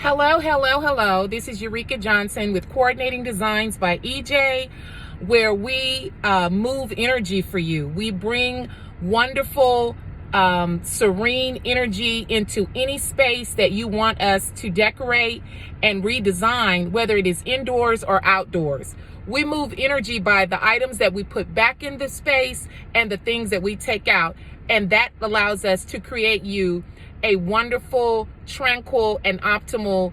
Hello, hello, hello. This is Eurica Johnson with Coordinating Designs by EJ, where we move energy for you. We bring wonderful, serene energy into any space that you want us to decorate and redesign, whether it is indoors or outdoors. We move energy by the items that we put back in the space and the things that we take out. And that allows us to create you a wonderful, tranquil, and optimal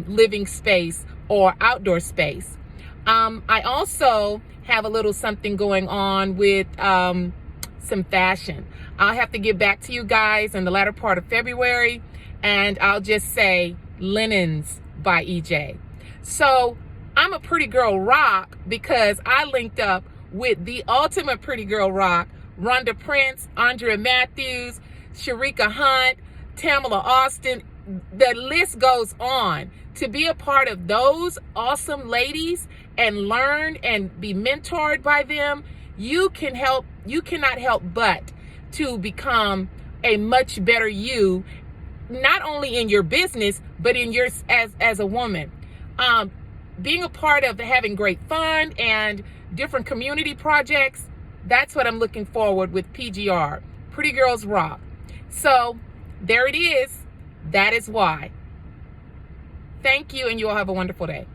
living space or outdoor space. I also have a little something going on with some fashion. I'll have to get back to you guys in the latter part of February, and I'll just say linens by EJ. So I'm a pretty girl rock because I linked up with the ultimate pretty girl rock, Rhonda Prince, Andrea Matthews, Sharika Hunt, Tamala Austin. The list goes on. To be a part of those awesome ladies and learn and be mentored by them, you cannot help but to become a much better you, not only in your business, but in your as a woman. Being a part of having great fun and different community projects, that's what I'm looking forward with PGR, Pretty Girls Rock. So there it is. That is why. Thank you, and you all have a wonderful day.